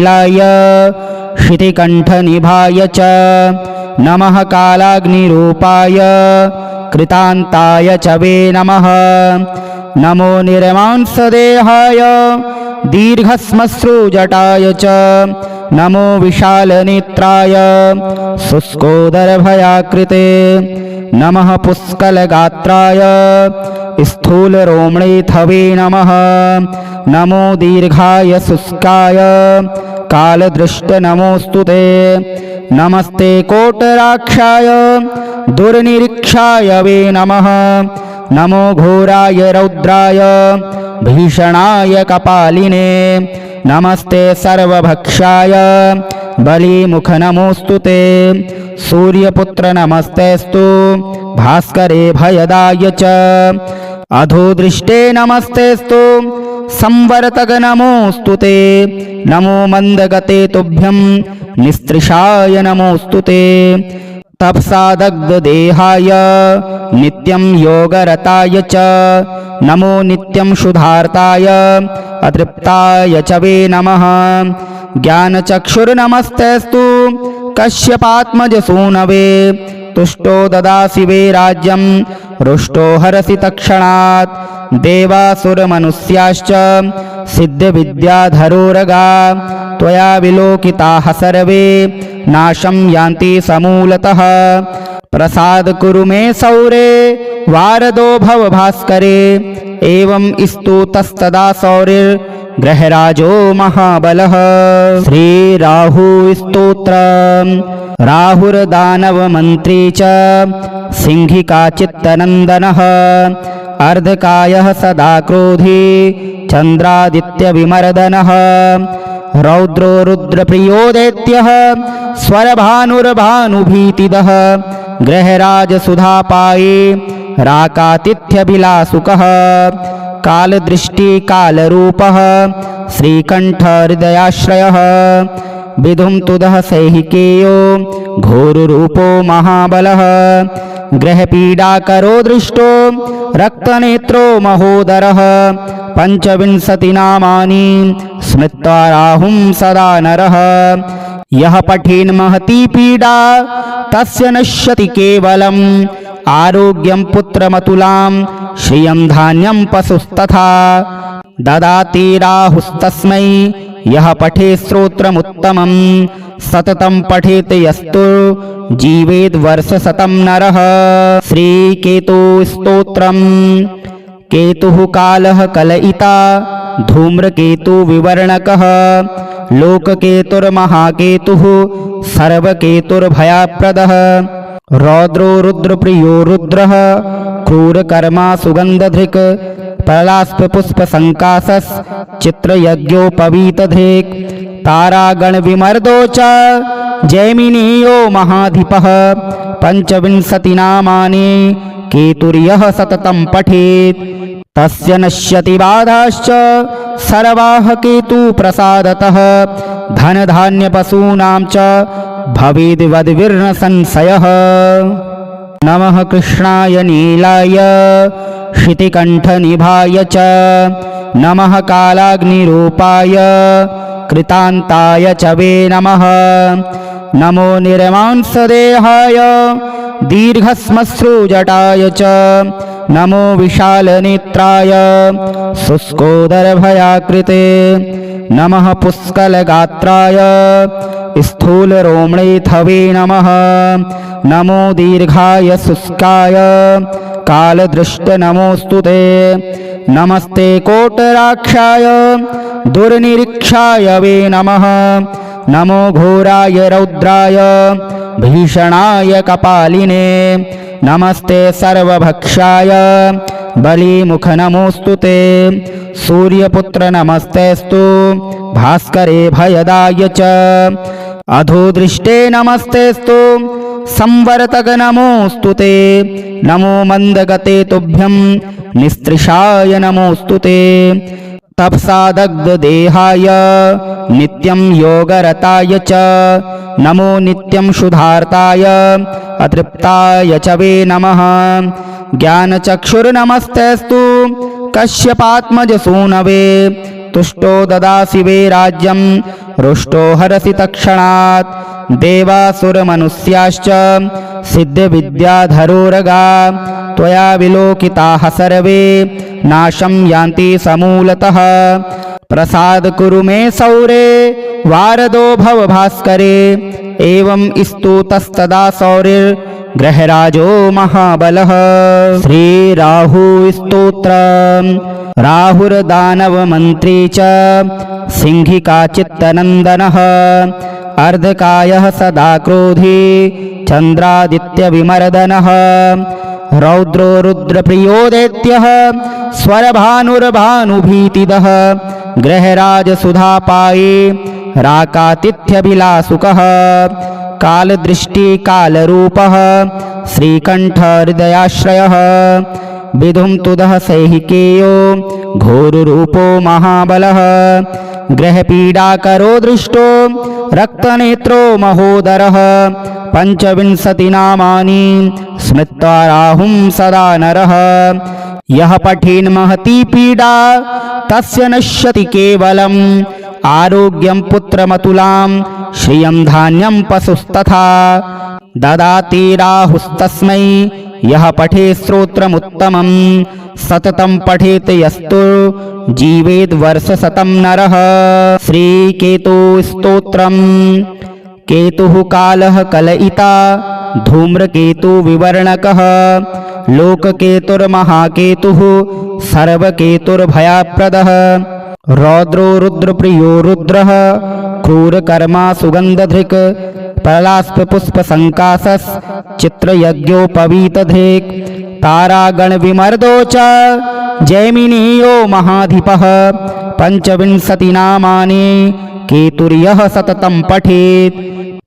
लाय शितिकण्ठनिभाय च नमः कालाग्निरूपाय कृतान्ताय च वे नमः। नमो निर्मांसदेहाय दीर्घश्मश्रुजटाय च नमो विशालनेत्राय शुष्कोदरभयाकृते नमः पुष्कलगात्राय स्थूलरोमणेथवे नमः। नमो दीर्घाय शुष्काय कालदृष्ट नमोस्तुते। नमस्ते कोटराक्षाय दुर्निरीक्षाय वे नमः। नमो घोराय रौद्राय भीषणाय कपालिने नमस्ते सर्वभक्षाय बलिमुख नमोस्तुते। सूर्यपुत्र नमस्तेस्तु भास्करे भयदाय च अधोदृष्टे नमस्तेस्तु संवर्तक नमोस्तुते। नमो मंदगते तुभ्यं निस्त्रिषाय नमोस्तुते। तपसादग्धदेहाय नित्यं योगरताय च नमो नित्यं शुद्धार्ताय अतृप्ताय च वे नमः। ज्ञानचक्षुर्नमस्तेस्तु कश्यपात्मजसूनवे तुष्टो ददासि वे राज्यं रुष्टो हरसि तत्क्षणात्। देवासुरमनुष्याश्च सिद्धविद्याधरोरगा त्वया विलोकिताः सर्वे नाशं यान्ति समूलतः। प्रसाद कुरु मे सौरे वारदो भव भास्करे एवं स्तुतस्तदा सौरिर्ग्रहराजो महाबलः। श्रीराहु स्तोत्रम्। राहुर्दानवमन्त्री च सिंहिकाचित्तनन्दनः अर्धकायः सदा क्रोधी चन्द्रादित्यविमर्दनः। रौद्रो रुद्रप्रियो दैत्यः स्वरभानुर्भानुभीतिदः ग्रहराजसुधापायी राकातिथ्यभिलासुकः। कालदृष्टिकालरूपः श्रीकण्ठहृदयाश्रयः विधुं तुदः सैहिकेयो घोररूपो महाबलः। ग्रहपीडाकरो दृष्टो रक्तनेत्रो महोदरः। पञ्चविंशतिनामानि स्मृत्वा राहुं सदा नरः। यः पठेन् महती पीडा तस्य नश्यति केवलम् आरोग्यं पुत्रमतुलां श्रियं धान्यं पशुस्तथा। ददाति राहुस्तस्मै यः पठे स्तोत्रमुत्तमं सततं पठेत् यस्तु जीवेद् वर्षशतं नरः। श्रीकेतुस्तोत्रम्। केतुः कालः कलयिता धूम्रकेतुविवर्णकः लोककेतुर्महाकेतुः सर्वकेतुर्भयप्रदः। रौद्रो रुद्रप्रियो रुद्रः क्रूरकर्मा सुगन्धधृक् प्रलास्पपुष्पसङ्कासश्चित्रयज्ञोपवीतधृक् तारागणविमर्दो च जैमिनेयो महाधिपः। पञ्चविंशतिनामानि केतुर्यः सततं पठेत् तस्य नश्यति बाधाश्च सर्वाः केतुप्रसादतः। धनधान्यपशूनां च भवेद्वद्विर्न संशयः। नमः कृष्णाय नीलाय शितिकण्ठनिभाय च नमः कालाग्निरूपाय कृतान्ताय च वे नमः। नमो निर्मांसदेहाय दीर्घश्मश्रुजटाय च नमो विशालनेत्राय शुष्कोदरभयाकृते नमः पुष्कलगात्राय स्थूलरोमणेथवे नमः। नमो दीर्घाय शुष्काय कालदृष्ट नमोस्तुते। नमस्ते कोटराक्षाय दुर्निरीक्षाय वे नमः। नमो घोराय रौद्राय भीषणाय कपालिने नमस्ते सर्वभक्षाय बलिमुख नमोस्तुते। सूर्यपुत्र नमस्तेस्तु भास्करे भयदाय च अधोदृष्टे नमस्तेस्तु संवर्तक नमोस्तुते। नमो मंदगते तुभ्यं निस्त्रिषाय नमोस्तुते। तपसादग्धदेहाय नित्यं योगरताय च नमो नित्यं शुद्धार्ताय अतृप्ताय च वे नमः। ज्ञानचक्षुर्नमस्तेस्तु कश्यपात्मजसूनवे तुष्टो ददासि वे राज्यं रुष्टो हरसि तत्क्षणात् देवासुरमनुष्याश्च सिद्धविद्याधरोरगा त्वया विलोकिताः सर्वे नाशं यान्ति समूलतः प्रसाद कुरु मे सौरे वारदो भव भास्करे एवं स्तुतस्तदा सौरिर्ग्रहराजो महाबलः श्रीराहु स्तोत्रम् राहुर्दानवमन्त्री च सिंहिकाचित्तनन्दनः अर्धकायः सदा क्रोधी चन्द्रादित्यविमर्दनः रौद्रो रुद्रप्रियो दैत्यः स्वरभानुर्भानुभीतिदः ग्रहराजसुधापायी राकातिथ्यभिलासुकः कालदृष्टिकालरूपः श्रीकण्ठहृदयाश्रयः विधुं तुदः सैहिकेयो घोररूपो महाबलः ग्रहपीडाकरो दृष्टो रक्तनेत्रो महोदरः पञ्चविंशतिनामानि स्मृत्वा राहुं सदा नरः यः पठेन् महती पीडा तस्य नश्यति केवलम् आरोग्यं पुत्रमतुलां श्रियं धान्यं पशुस्तथा ददाति राहुस्तस्मै यः पठे स्तोत्रमुत्तमं सततं पठेत् यस्तु जीवेद् वर्षशतं नरः श्रीकेतुस्तोत्रम् केतुः कालः कलयिता धूम्रकेतुविवर्णकः लोककेतुर्महाकेतुः सर्वकेतुर्भयाप्रदः रौद्रो रुद्रप्रियो रुद्रः क्रूरकर्मा सुगन्धधृक् प्रलास्पपुष्पसङ्कासश्चित्रयज्ञोपवीतधृक् तारागणविमर्दो च जैमिनीयो महाधिपः पञ्चविंशतिनामानि केतुर्यः सततं पठेत्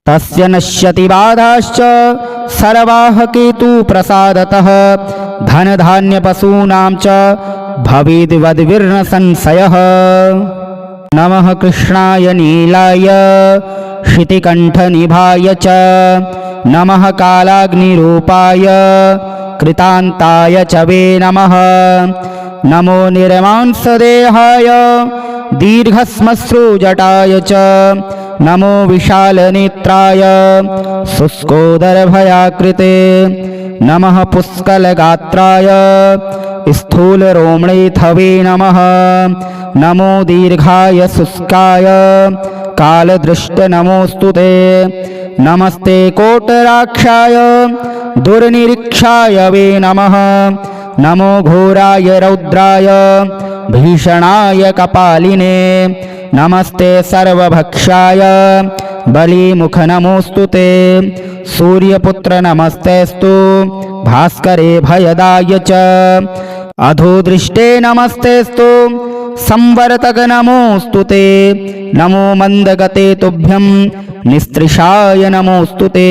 तस्य नश्यति बाधाश्च सर्वाः केतुप्रसादतः धनधान्यपशूनां च भवेद्वद्विर्न संशयः नमः कृष्णाय नीलाय शितिकण्ठनिभाय च नमः कालाग्निरूपाय कृतान्ताय च वे नमः नमो निर्मांसदेहाय दीर्घश्मश्रुजटाय च नमो विशालनेत्राय शुष्कोदरभयाकृते नमः पुष्कलगात्राय स्थूलरोमणेथवे नमः नमो दीर्घाय शुष्काय कालदृष्टनमोऽस्तुते नमस्ते कोटराक्षाय दुर्निरीक्षाय वे नमः नमो घोराय रौद्राय भीषणाय कपालिने नमस्ते सर्वभक्षाय बलिमुख नमोऽस्तुते सूर्यपुत्र नमस्तेस्तु भास्करे भयदाय च अधोदृष्टे नमस्तेस्तु संवर्तक नमोऽस्तुते नमो मन्दगते तुभ्यं निस्त्रिषाय नमोऽस्तुते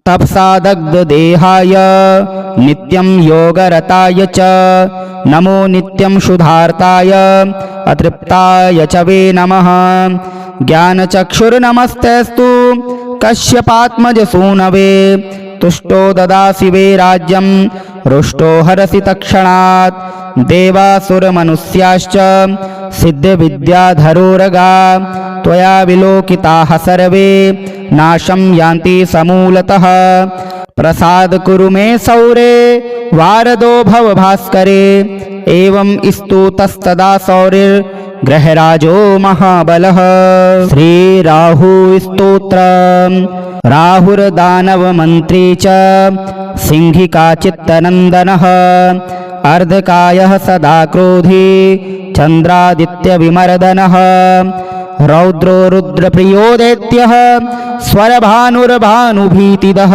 तपसा दग्धदेहाय नित्यं योगरताय च नमो नित्यं शुद्धार्ताय अतृप्ताय च वे नमः ज्ञानचक्षुर्नमस्तेस्तु कश्यपात्मजसूनवे तुष्टो ददासि वे राज्यं रुष्टो हरसि तत्क्षणात् देवासुरमनुष्याश्च सिद्धविद्याधरोरगा त्वया विलोकिताः सर्वे नाशं यान्ति समूलतः प्रसाद कुरु मे सौरे वारदो भव भास्करे एवं स्तुतस्तदा सौरिर्ग्रहराजो महाबलः श्रीराहु स्तोत्रम् राहुर्दानवमन्त्री च सिंहिकाचित्तनन्दनः अर्धकायः सदा क्रोधी चन्द्रादित्यविमर्दनः रौद्रो रुद्रप्रियो दैत्यः स्वरभानुर्भानुभीतिदः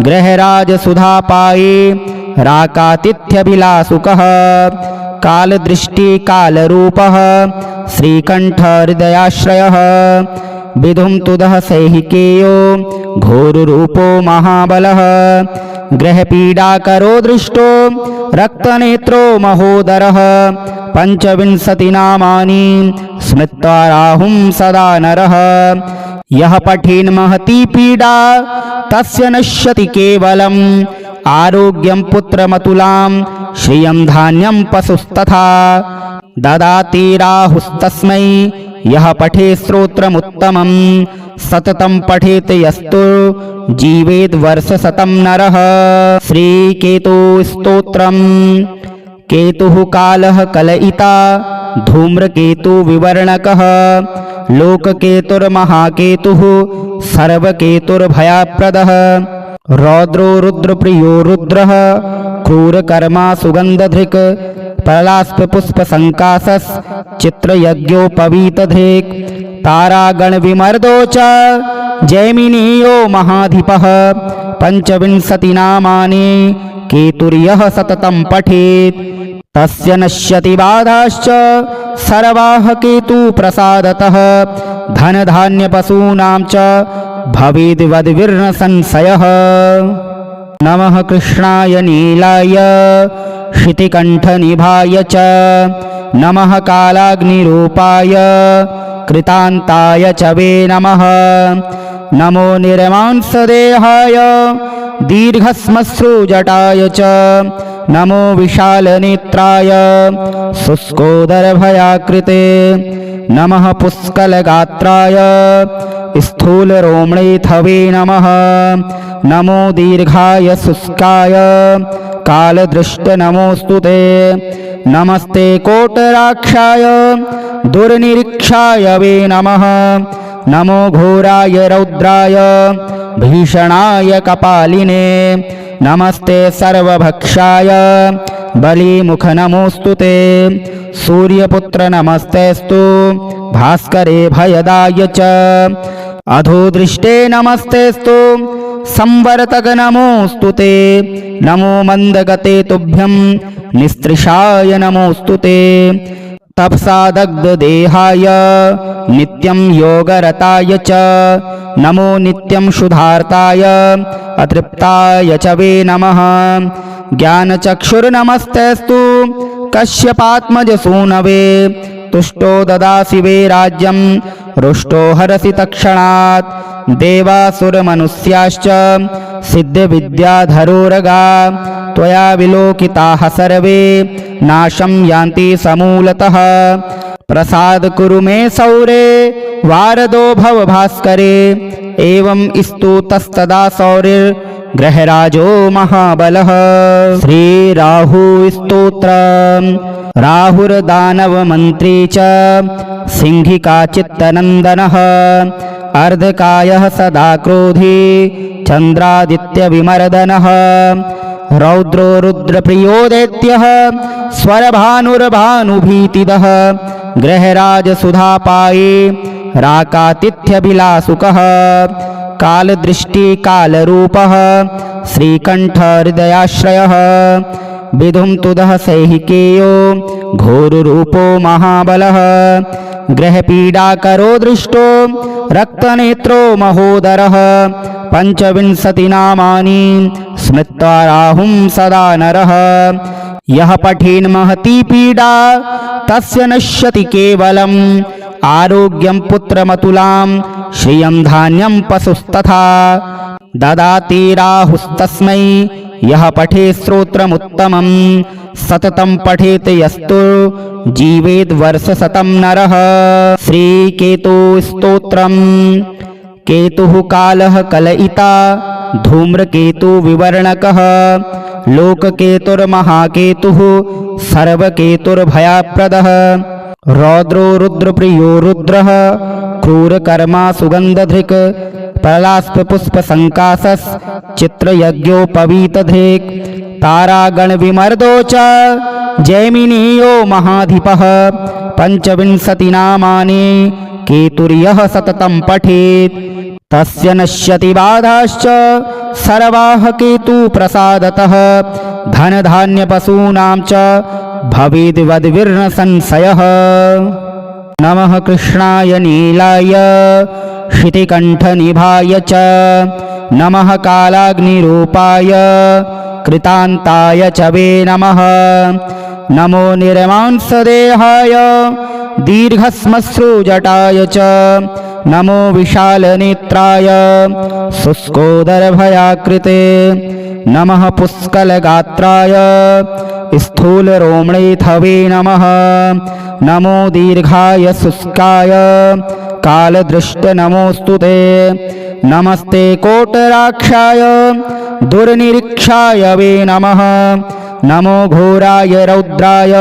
ग्रहराजसुधापायी राकातिथ्यभिलासुकः कालदृष्टिकालरूपः श्रीकण्ठहृदयाश्रयः विधुं तुदः सैहिकेयो घोररूपो महाबलः ग्रहपीडाकरो दृष्टो रक्तनेत्रो महोदरः पञ्चविंशतिनामानि स्मृत्वा राहुं सदा नरः यः पठेन् महती पीडा तस्य नश्यति केवलम् आरोग्यं पुत्रमतुलां श्रियं धान्यं पशुस्तथा ददाति राहुस्तस्मै यः पठे स्तोत्रमुत्तमं सततं पठेत् यस्तु जीवेद् वर्षशतं नरः। श्रीकेतुस्तोत्रम्। केतुः कालः कलयिता धूम्रकेतुविवर्णकः लोककेतुर्महाकेतुः सर्वकेतुर्भयप्रदः। रौद्रो रुद्रप्रियो रुद्रः क्रूरकर्मा सुगन्धधृक् प्रलास्पपुष्पसङ्कासस् चित्रयज्ञोपवीतधृक् तारागणविमर्दो च जैमिनीयो महाधिपः। पञ्चविंशतिनामानि केतुर्यः सततं पठेत् तस्य नश्यति बाधाश्च सर्वाः केतुप्रसादतः। धनधान्यपशूनां च भवेद्वद्विर्न संशयः। नमः कृष्णाय नीलाय शितिकण्ठनिभाय च नमः कालाग्निरूपाय कृतान्ताय च वे नमः। नमो निर्मांसदेहाय दीर्घश्मश्रुजटाय च नमो विशालनेत्राय शुष्कोदरभयाकृते। नमः पुष्कलगात्राय स्थूलरोमणेऽथवे नमः। नमो दीर्घाय शुष्काय कालदृष्टनमोऽस्तु ते। नमस्ते कोटराक्षाय दुर्निरीक्षाय वे नमः। नमो घोराय रौद्राय भीषणाय कपालिने। नमस्ते सर्वभक्षाय बलिमुख नमोऽस्तु ते। सूर्यपुत्र नमस्तेस्तु भास्करे भयदाय च। अधोदृष्टे नमस्तेस्तु संवर्तक नमोऽस्तु ते। नमो मन्दगते तुभ्यं निस्त्रिषाय नमोऽस्तु ते। तपसा दग्धदेहाय नित्यं योगरताय च नमो नित्यं क्षुधार्ताय अतृप्ताय च वे नमः। ज्ञानचक्षुर्नमस्तेस्तु कश्यपात्मजसूनवे। तुष्टो ददासि वे राज्यं रुष्टो हरसि तत्क्षणात्। देवासुरमनुष्याश्च सिद्धविद्याधरोरगा त्वया विलोकिताः सर्वे नाशं यान्ति समूलतः। प्रसाद कुरु मे सौरे वारदो भव भास्करे। एवं स्तुतस्तदा सौरिर्ग्रहराजो महाबलः। श्रीराहुस्तोत्रम्। राहुर्दानवमन्त्री च सिंहिकाचित्तनन्दनः। अर्धकायः सदा क्रोधी चन्द्रादित्यविमर्दनः। रौद्रो रुद्रप्रियो दैत्यः स्वरभानुर्भानुभीतिदः। ग्रहराजसुधापाये राकातिथ्यभिलासुकः। कालदृष्टिकालरूपः श्रीकण्ठहृदयाश्रयः। विधुं तुदः सैहिकेयो घोररूपो महाबलः। ग्रहपीडाकरो दृष्टो रक्तनेत्रो महोदरः। पञ्चविंशतिनामानि स्मृत्वा राहुं सदा नरः। यः पठेन् महती पीडा तस्य नश्यति केवलम्। आरोग्यं पुत्रमतुलां श्रियं धान्यं पशुस्तथा। ददाति राहुस्तस्मै यः पठे स्तोत्रमुत्तमं सततं पठेत् यस्तु जीवेद् वर्षशतं नरः। श्रीकेतुस्तोत्रम्। केतुः कालः कलयिता धूम्रकेतुविवर्णकः लोककेतुर्महाकेतुः सर्वकेतुर्भयप्रदः। रौद्रो रुद्रप्रियो रुद्रः क्रूरकर्मा सुगन्धधृक् प्रलास्पपुष्पसङ्कासस् चित्रयज्ञोपवीतधृक् तारागणविमर्दो च जैमिनीयो महाधिपः। पञ्चविंशतिनामानि केतुर्यः सततं पठेत् तस्य नश्यति बाधाश्च सर्वाः केतुप्रसादतः। धनधान्यपशूनां च भवेद्वद्विर्न संशयः। नमः कृष्णाय नीलाय शितिकण्ठनिभाय च नमः कालाग्निरूपाय कृतान्ताय च वे नमः। नमो निर्मांसदेहाय दीर्घश्मश्रुजटाय च नमो विशालनेत्राय शुष्कोदरभयाकृते। नमः पुष्कलगात्राय स्थूलरोमणेऽथवे नमः नमो दीर्घाय शुष्काय कालदृष्ट नमोऽस्तु ते नमस्ते कोटराक्षाय दुर्निरीक्षाय वे नमः नमो घोराय रौद्राय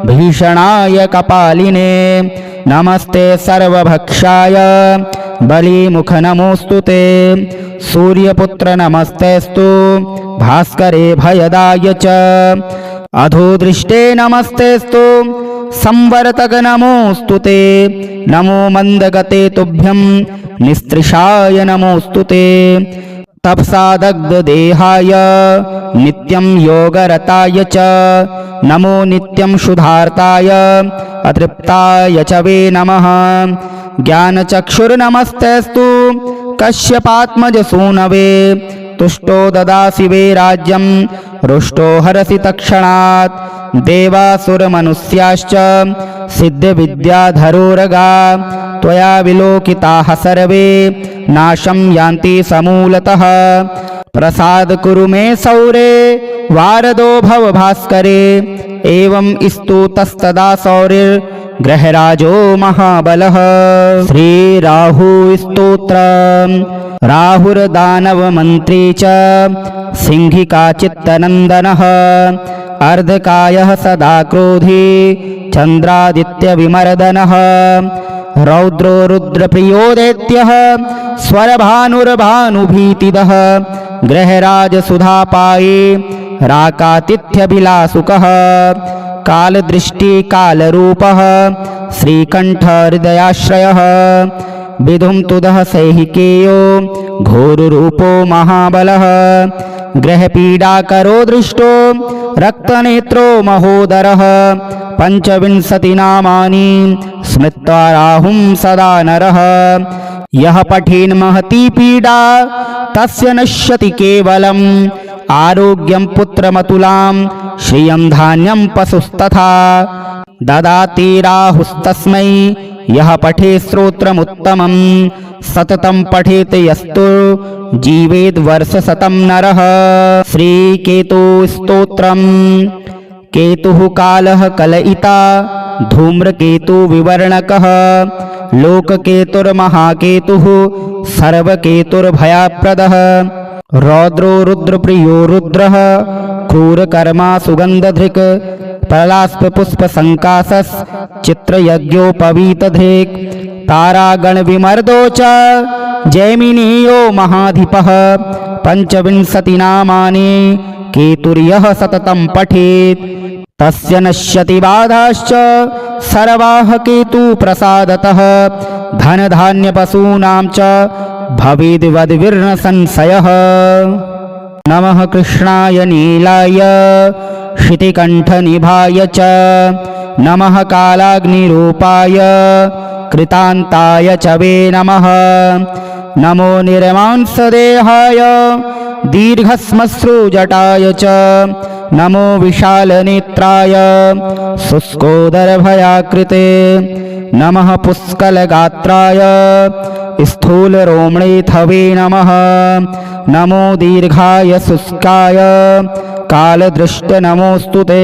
भीषणाय कपालिने नमस्ते सर्वभक्षाय बलिमुख नमोऽस्तु ते सूर्यपुत्र नमस्तेस्तु भास्करे भयदाय च अधोदृष्टे नमस्तेस्तु संवर्तक नमोऽस्तु ते नमो मन्दगते तुभ्यं निस्त्रिषाय नमोऽस्तु ते तपसादग्धदेहाय नित्यं योगरताय च नमो नित्यं शुद्धार्ताय अतृप्ताय च वे नमः ज्ञानचक्षुर्नमस्तेस्तु कश्यपात्मजसूनवे तुष्टो ददासि वे राज्यं रुष्टो हरसि तत्क्षणात् देवासुरमनुष्याश्च सिद्धविद्याधरोरगा त्वया विलोकिताः सर्वे नाशं यान्ति समूलतः प्रसाद कुरु मे सौरे वारदो भव भास्करे एवं स्तुतस्तदा सौरिर्ग्रहराजो महाबलः श्रीराहुस्तोत्रम् राहुर्दानवमन्त्री च सिंहिकाचित्तनन्दनः अर्धकायः सदा क्रोधी चन्द्रादित्यविमर्दनः रौद्रो रुद्रप्रियो दैत्यः स्वरभानुर्भानुभीतिदः ग्रहराजसुधापायी राकातिथ्यभिलासुकः कालदृष्टिकालरूपः श्रीकण्ठहृदयाश्रयः विधुं तुदः सैहिकेयो घोररूपो महाबलः ग्रहपीडाकरो दृष्टो रक्तनेत्रो महोदरः पञ्चविंशतिनामानि स्मृत्वा राहुं सदा नरः यः पठेन् महती पीडा तस्य नश्यति केवलम् आरोग्यं पुत्रमतुलां श्रियं धान्यं पशुस्तथा ददाति राहुस्तस्मै यः पठे स्तोत्रमुत्तमं सततं पठेत् यस्तु जीवेद् वर्षशतं नरः श्रीकेतुस्तोत्रम् केतुः कालः कलयिता धूम्रकेतुविवर्णकः लोककेतुर्महाकेतुः सर्वकेतुर्भयप्रदः रौद्रो रुद्रप्रियो रुद्रः क्रूरकर्मा सुगन्धधृक् प्रलास्पपुष्पसङ्कासश्चित्रयज्ञोपवीतधृक् तारागणविमर्दो च जैमिनीयो महाधिपः पञ्चविंशतिनामानि केतुर्यः सततं पठेत् तस्य नश्यति बाधाश्च सर्वाः केतुप्रसादतः धनधान्यपशूनां च भवेद्वद्विर्न संशयः नमः कृष्णाय नीलाय शितिकण्ठनिभाय च नमः कालाग्निरूपाय कृतान्ताय च वे नमः नमो निर्मांसदेहाय दीर्घश्मश्रुजटाय च नमो विशालनेत्राय शुष्कोदरभयाकृते नमः पुष्कलगात्राय स्थूलरोमणेऽथवे नमः नमो दीर्घाय शुष्काय कालदृष्ट नमोऽस्तु ते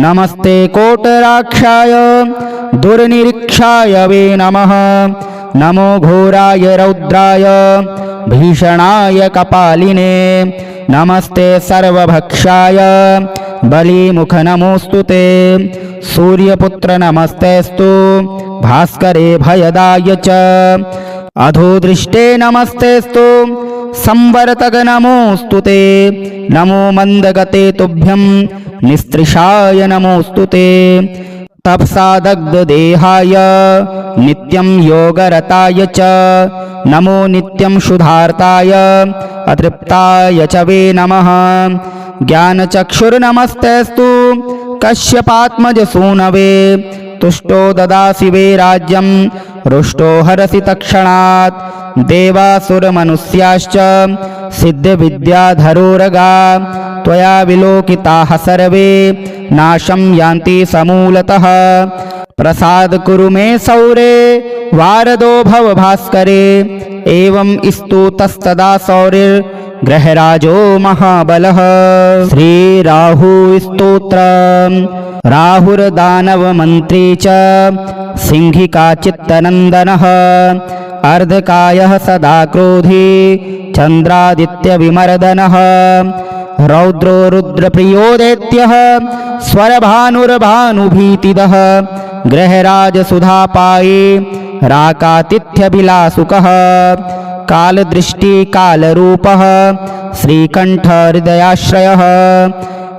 नमस्ते कोटराक्षाय दुर्निरीक्षाय वे नमः नमो घोराय रौद्राय भीषणाय कपालिने नमस्ते सर्वभक्षाय बलिमुख नमोऽस्तु ते सूर्यपुत्र नमस्तेस्तु भास्करे भयदाय च अधोदृष्टे नमस्तेस्तु संवर्तक नमोऽस्तु ते नमो मन्दगते तुभ्यं निस्त्रिषाय नमोऽस्तु ते तपसादग्धदेहाय नित्यं योगरताय च नमो नित्यं शुद्धार्ताय अतृप्ताय च वे नमः ज्ञानचक्षुर्नमस्तेस्तु कश्यपात्मजसूनवे तुष्टो ददासि वे राज्यं रुष्टो हरसि तत्क्षणात् देवासुरमनुष्याश्च सिद्धविद्याधरोरगा त्वया विलोकिताः सर्वे नाशं यान्ति समूलतः प्रसाद कुरु मे सौरे वारदो भव भास्करे एवं स्तुतस्तदा सौरिर् ग्रहराजो महाबलः। श्रीराहुस्तोत्रम्। राहुर्दानवमन्त्री च सिंहिकाचित्तनन्दनः। अर्धकायः सदा क्रोधी चन्द्रादित्यविमर्दनः। रौद्रो रुद्रप्रियो दैत्यः स्वरभानुर्भानुभीतिदः। ग्रहराजसुधापाये राकातिथ्यभिलासुकः। कालदृष्टिकालरूपः श्रीकण्ठहृदयाश्रयः।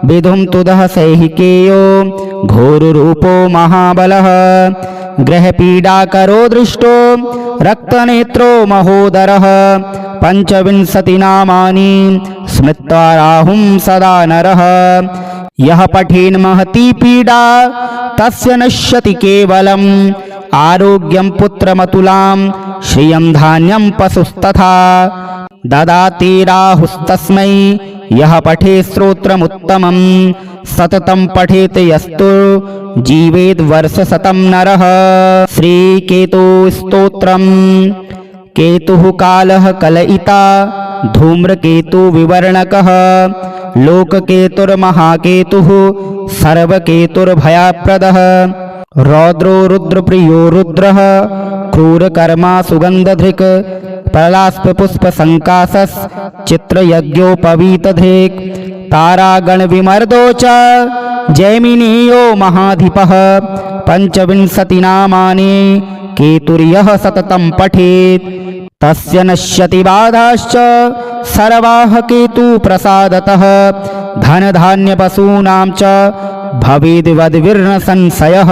विधुं तुदः सैहिकेयो घोररूपो महाबलः। ग्रहपीडाकरो दृष्टो रक्तनेत्रो महोदरः। 25 नामानि स्मृत्वा राहुं सदा नरः। यः पठेन् महती पीडा तस्य नश्यति केवलम्। आरोग्यं पुत्रमतुलां श्रियं धान्यं पशुस्तथा। ददाति राहुस्तस्मै यः पठे स्तोत्रमुत्तमं। सततं पठेत् यस्तु जीवेद् वर्षशतं नरः। श्रीकेतुस्तोत्रम्। केतुः कालः कलयिता धूम्रकेतुविवर्णकः। लोककेतुर्महाकेतुः सर्वकेतुर्भयप्रदः। रौद्रो रुद्रप्रियो रुद्रः क्रूरकर्मा सुगन्धधृक्। प्रलास्पपुष्पसङ्कासश्चित्रयज्ञोपवीतधृक्। तारागणविमर्दो च जैमिनीयो महाधिपः। 25 नामानि केतुर्यः सततं पठेत् तस्य नश्यति बाधाश्च सर्वाः केतुप्रसादतः। धनधान्यपशूनां च भवेद्वद्विर्न संशयः।